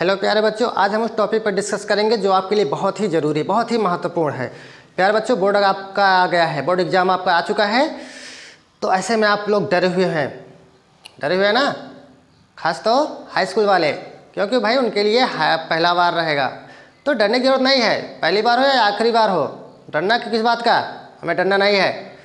Hello प्यारे बच्चों, आज हम उस टॉपिक पर डिस्कस करेंगे जो आपके लिए बहुत ही ज़रूरी, बहुत ही महत्वपूर्ण है। प्यारे बच्चों, बोर्ड आपका आ गया है, बोर्ड एग्ज़ाम आपका आ चुका है। तो ऐसे में आप लोग डरे हुए हैं ना, खास तो हाई स्कूल वाले, क्योंकि भाई उनके लिए पहला बार रहेगा। तो डरने की ज़रूरत नहीं है, पहली बार हो या आखिरी बार हो। डरना किस बात का, हमें डरना नहीं है।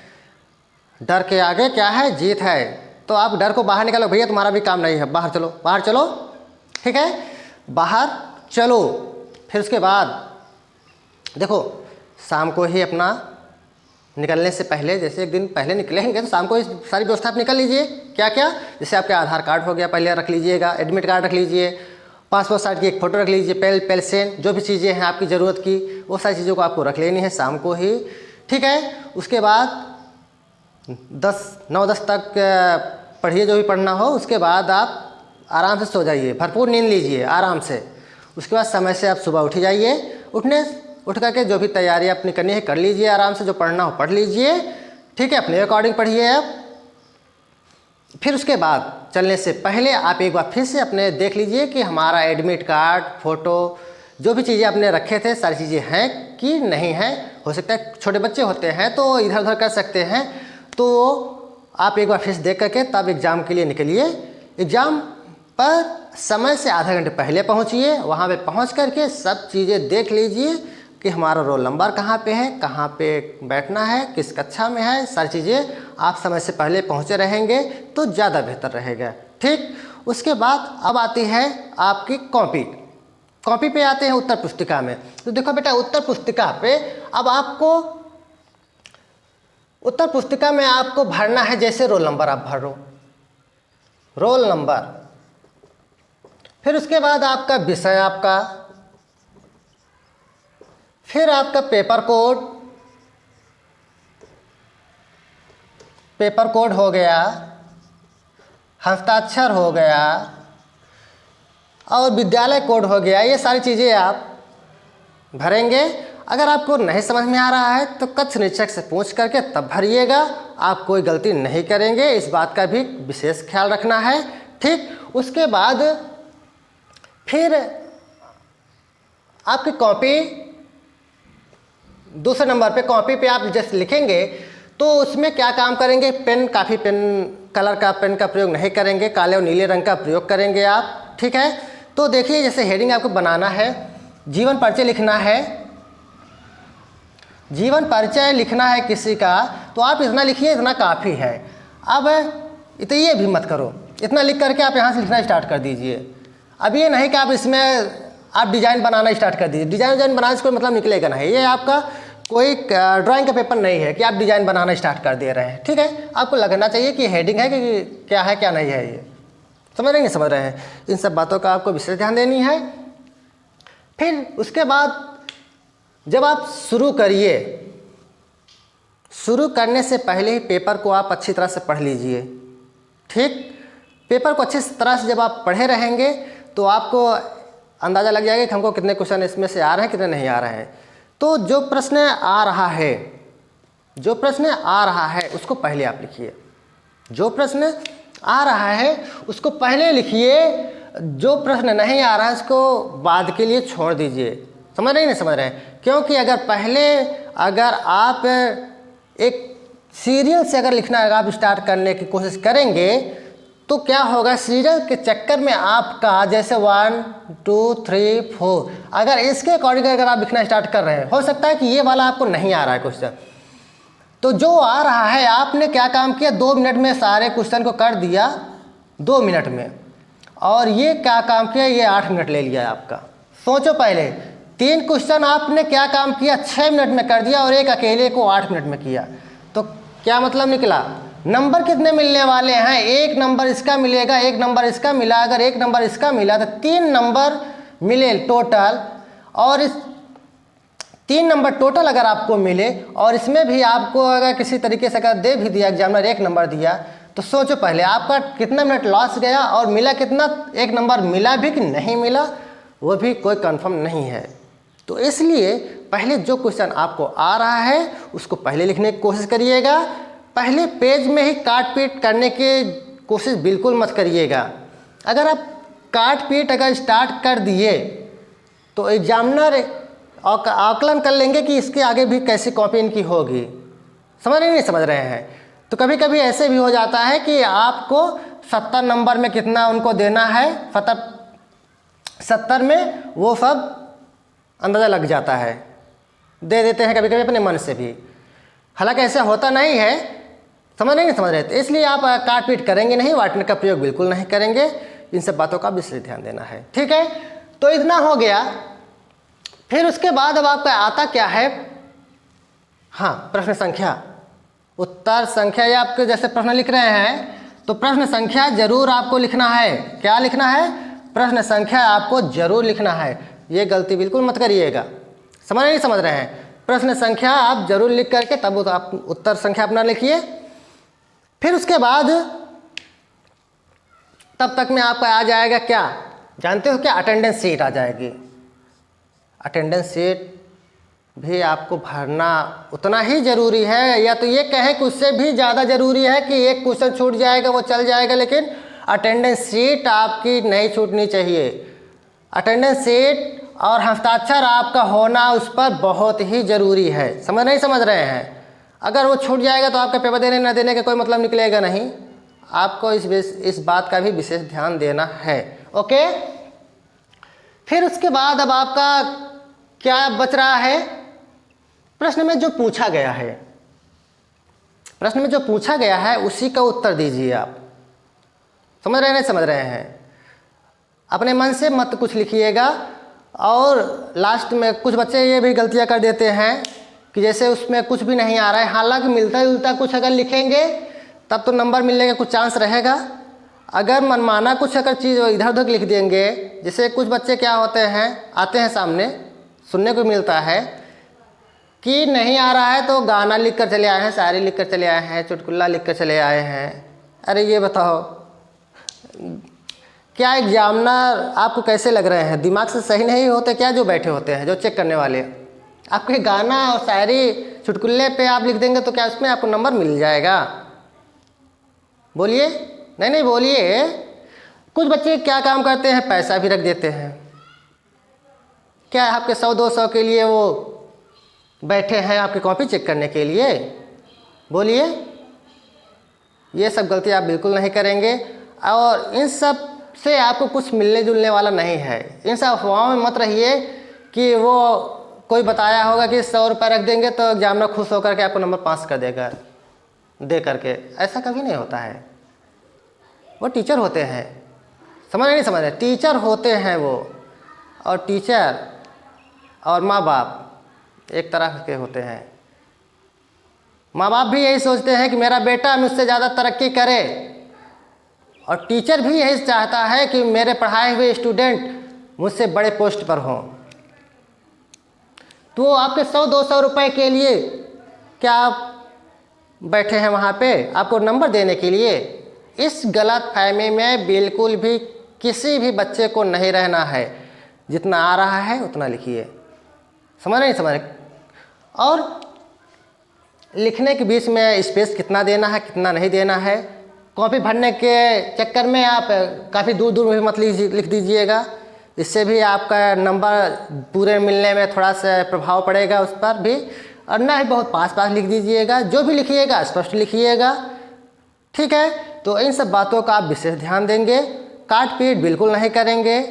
डर के आगे क्या है, जीत है। तो आप डर को बाहर निकालो भैया, तुम्हारा भी काम नहीं है। बाहर चलो, बाहर चलो, ठीक है, बाहर चलो। फिर उसके बाद देखो, शाम को ही अपना निकलने से पहले, जैसे एक दिन पहले निकलेंगे तो शाम को इस सारी व्यवस्था आप निकल लीजिए। क्या क्या, जैसे आपके आधार कार्ड हो गया, पहले रख लीजिएगा, एडमिट कार्ड रख लीजिए, पासपोर्ट साइज की एक फ़ोटो रख लीजिए, पेंसिल, जो भी चीज़ें हैं आपकी ज़रूरत की, वो सारी चीज़ों को आपको रख लेनी है शाम को ही, ठीक है। उसके बाद 9-10 तक पढ़िए जो भी पढ़ना हो। उसके बाद आप आराम से सो जाइए, भरपूर नींद लीजिए आराम से। उसके बाद समय से आप सुबह उठ जाइए, उठ करके जो भी तैयारी अपनी करनी है कर लीजिए, आराम से जो पढ़ना हो पढ़ लीजिए, ठीक है, अपने अकॉर्डिंग पढ़िए आप। फिर उसके बाद चलने से पहले आप एक बार फिर से अपने देख लीजिए कि हमारा एडमिट कार्ड, फ़ोटो, जो भी चीज़ें आपने रखे थे सारी चीज़ें हैं कि नहीं हैं। हो सकता है छोटे बच्चे होते हैं तो इधर उधर कर सकते हैं, तो आप एक बार फिर से देख करके तब एग्ज़ाम के लिए निकलिए। एग्ज़ाम पर समय से आधा घंटे पहले पहुंचिए। वहां पे पहुंच करके सब चीज़ें देख लीजिए कि हमारा रोल नंबर कहाँ पे है, कहाँ पे बैठना है, किस कक्षा में है, सारी चीज़ें आप समय से पहले पहुँचे रहेंगे तो ज़्यादा बेहतर रहेगा, ठीक। उसके बाद अब आती है आपकी कॉपी पे आते हैं उत्तर पुस्तिका में। तो देखो बेटा, उत्तर पुस्तिका पे अब आपको उत्तर पुस्तिका में आपको भरना है, जैसे रोल नंबर आप भरो, रोल नंबर। फिर उसके बाद आपका विषय, आपका फिर आपका पेपर कोड हो गया, हस्ताक्षर हो गया और विद्यालय कोड हो गया। ये सारी चीज़ें आप भरेंगे। अगर आपको नहीं समझ में आ रहा है तो कक्ष निरीक्षक से पूछ करके तब भरिएगा। आप कोई गलती नहीं करेंगे, इस बात का भी विशेष ख्याल रखना है, ठीक। उसके बाद फिर आपकी कॉपी, दूसरे नंबर पे कॉपी पे आप जैसे लिखेंगे तो उसमें क्या काम करेंगे, काफ़ी पेन कलर का पेन का प्रयोग नहीं करेंगे, काले और नीले रंग का प्रयोग करेंगे आप, ठीक है। तो देखिए, जैसे हेडिंग आपको बनाना है, जीवन परिचय लिखना है, जीवन परिचय लिखना है किसी का, तो आप इतना लिखिए, इतना काफ़ी है। अब इतना ये भी मत करो, इतना लिख करके आप यहाँ से लिखना स्टार्ट कर दीजिए। अब ये नहीं कि आप इसमें आप डिज़ाइन बनाना स्टार्ट कर दीजिए। डिज़ाइन बनाने से कोई मतलब निकलेगा नहीं। ये आपका कोई ड्राइंग का पेपर नहीं है कि आप डिज़ाइन बनाना स्टार्ट कर दे रहे हैं, ठीक है। आपको लगना चाहिए कि हेडिंग है कि क्या है क्या नहीं है। ये समझ रहे हैं, समझ रहे हैं। इन सब बातों का आपको विशेष ध्यान देनी है। फिर उसके बाद जब आप शुरू करिए, शुरू करने से पहले ही पेपर को आप अच्छी तरह से पढ़ लीजिए, ठीक। पेपर को अच्छी तरह से जब आप पढ़े रहेंगे तो आपको अंदाज़ा लग जाएगा कि हमको कितने क्वेश्चन इसमें से आ रहे हैं, कितने नहीं आ रहे हैं। तो जो प्रश्न आ रहा है उसको पहले आप लिखिए। जो प्रश्न आ रहा है उसको पहले लिखिए, जो प्रश्न नहीं आ रहा है उसको बाद के लिए छोड़ दीजिए। समझ रहे हैं, नहीं समझ रहे हैं? क्योंकि अगर आप एक सीरियल से अगर लिखना आप स्टार्ट करने की कोशिश करेंगे तो क्या होगा, सीरियल के चक्कर में आपका जैसे 1 2 3 4, अगर इसके अकॉर्डिंग अगर आप लिखना स्टार्ट कर रहे हैं, हो सकता है कि ये वाला आपको नहीं आ रहा है क्वेश्चन। तो जो आ रहा है, आपने क्या काम किया, 2 मिनट में सारे क्वेश्चन को कर दिया, 2 मिनट में। और ये क्या काम किया, ये 8 मिनट ले लिया आपका। सोचो पहले, 3 क्वेश्चन आपने क्या काम किया, 6 मिनट में कर दिया और एक अकेले को 8 मिनट में किया। तो क्या मतलब निकला, नंबर कितने मिलने वाले हैं, 1 नंबर इसका मिलेगा, 1 नंबर इसका मिला, अगर 1 नंबर इसका मिला तो 3 नंबर मिले टोटल। और इस 3 नंबर टोटल अगर आपको मिले और इसमें भी आपको अगर किसी तरीके से अगर दे भी दिया एग्जामिनर 1 नंबर दिया, तो सोचो पहले आपका कितना मिनट लॉस गया और मिला कितना, 1 नंबर मिला भी कि नहीं मिला, वो भी कोई कंफर्म नहीं है। तो इसलिए पहले जो क्वेश्चन आपको आ रहा है उसको पहले लिखने की कोशिश करिएगा। पहले पेज में ही काट पीट करने की कोशिश बिल्कुल मत करिएगा। अगर आप काट पीट अगर स्टार्ट कर दिए तो एग्जामिनर आकलन कर लेंगे कि इसके आगे भी कैसी कॉपी इनकी होगी। समझ रहे नहीं समझ रहे हैं? तो कभी कभी ऐसे भी हो जाता है कि आपको 70 नंबर में कितना उनको देना है, 70 में वो सब अंदाज़ा लग जाता है, दे देते हैं कभी कभी अपने मन से भी। हालांकि ऐसा होता नहीं है, समझ नहीं समझ रहे। तो इसलिए आप काट पीट करेंगे नहीं, वाटने का प्रयोग बिल्कुल नहीं करेंगे। इन सब बातों का विशेष ध्यान देना है, ठीक है। तो इतना हो गया। फिर उसके बाद अब आपका आता क्या है, हाँ, प्रश्न संख्या, उत्तर संख्या। या आपके जैसे प्रश्न लिख रहे हैं तो प्रश्न संख्या जरूर आपको लिखना है। क्या लिखना है? प्रश्न संख्या आपको जरूर लिखना है। ये गलती बिल्कुल मत करिएगा। समझ नहीं समझ रहे हैं? प्रश्न संख्या आप जरूर लिख करके तब आप उत्तर संख्या अपना लिखिए। फिर उसके बाद तब तक में आपका आ जाएगा क्या, जानते हो क्या? अटेंडेंस शीट आ जाएगी। अटेंडेंस शीट भी आपको भरना उतना ही ज़रूरी है, या तो ये कहें कि उससे भी ज़्यादा ज़रूरी है कि एक क्वेश्चन छूट जाएगा वो चल जाएगा, लेकिन अटेंडेंस शीट आपकी नहीं छूटनी चाहिए। अटेंडेंस शीट और हस्ताक्षर आपका होना उस पर बहुत ही ज़रूरी है। समझ नहीं समझ रहे हैं? अगर वो छूट जाएगा तो आपका पेपर देने न देने का कोई मतलब निकलेगा नहीं। आपको इस बात का भी विशेष ध्यान देना है, ओके। फिर उसके बाद अब आपका क्या बच रहा है? प्रश्न में जो पूछा गया है, प्रश्न में जो पूछा गया है उसी का उत्तर दीजिए आप। समझ रहे हैं? नहीं समझ रहे हैं? अपने मन से मत कुछ लिखिएगा। और लास्ट में कुछ बच्चे ये भी गलतियां कर देते हैं कि जैसे उसमें कुछ भी नहीं आ रहा है, हालांकि मिलता जुलता कुछ अगर लिखेंगे तब तो नंबर मिलने का कुछ चांस रहेगा। अगर मनमाना कुछ अगर चीज़ इधर उधर लिख देंगे, जैसे कुछ बच्चे क्या होते हैं, आते हैं सामने, सुनने को मिलता है कि नहीं आ रहा है तो गाना लिख कर चले आए हैं, शायरी लिख कर चले आए हैं, चुटकुला लिख कर चले आए हैं। अरे ये बताओ, क्या एग्जामिनर आपको कैसे लग रहे हैं? दिमाग से सही नहीं होते क्या जो बैठे होते हैं, जो चेक करने वाले? आपके गाना और शायरी चुटकुल्ले पे आप लिख देंगे तो क्या उसमें आपको नंबर मिल जाएगा? बोलिए, नहीं बोलिए। कुछ बच्चे क्या काम करते हैं, पैसा भी रख देते हैं। क्या आपके 100-200 के लिए वो बैठे हैं आपकी कॉपी चेक करने के लिए? बोलिए। ये सब गलती आप बिल्कुल नहीं करेंगे। और इन सब से आपको कुछ मिलने जुलने वाला नहीं है। इन सब अफवाहों में मत रहिए कि वो कोई बताया होगा कि 100 रुपये रख देंगे तो एग्जामिनर खुश होकर के आपको नंबर पास कर देगा दे करके। ऐसा कभी नहीं होता है। वो टीचर होते हैं, समझ नहीं समझ रहे? टीचर होते हैं वो। और टीचर और माँ बाप एक तरह के होते हैं। माँ बाप भी यही सोचते हैं कि मेरा बेटा मुझसे ज़्यादा तरक्की करे, और टीचर भी यही चाहता है कि मेरे पढ़ाए हुए स्टूडेंट मुझसे बड़े पोस्ट पर हों। तो आपके 100-200 रुपये के लिए क्या आप बैठे हैं वहाँ पे आपको नंबर देने के लिए? इस गलत फहमी में बिल्कुल भी किसी भी बच्चे को नहीं रहना है। जितना आ रहा है उतना लिखिए। समझ नहीं समझ? और लिखने के बीच में स्पेस कितना देना है, कितना नहीं देना है। कॉपी भरने के चक्कर में आप काफ़ी दूर दूर में भी मत लिख दीजिएगा। इससे भी आपका नंबर पूरे मिलने में थोड़ा सा प्रभाव पड़ेगा उस पर भी। और ना ही बहुत पास पास लिख दीजिएगा। जो भी लिखिएगा स्पष्ट लिखिएगा, ठीक है। तो इन सब बातों का आप विशेष ध्यान देंगे। काट पीट बिल्कुल नहीं करेंगे।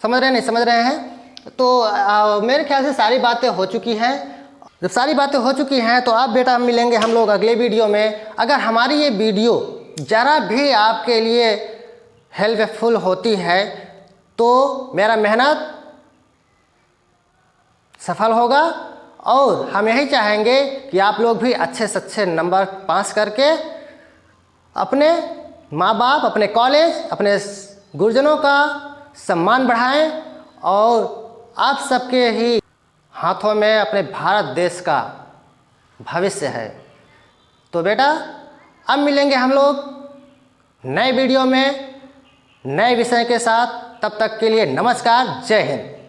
समझ रहे नहीं समझ रहे हैं? तो मेरे ख्याल से सारी बातें हो चुकी हैं। जब सारी बातें हो चुकी हैं तो आप बेटा हम मिलेंगे हम लोग अगले वीडियो में। अगर हमारी ये वीडियो ज़रा भी आपके लिए हेल्पफुल होती है तो मेरा मेहनत सफल होगा। और हम यही चाहेंगे कि आप लोग भी अच्छे से अच्छे नंबर पास करके अपने माँ बाप, अपने कॉलेज, अपने गुरुजनों का सम्मान बढ़ाएं। और आप सबके ही हाथों में अपने भारत देश का भविष्य है। तो बेटा अब मिलेंगे हम लोग नए वीडियो में नए विषय के साथ। तब तक के लिए नमस्कार, जय हिंद।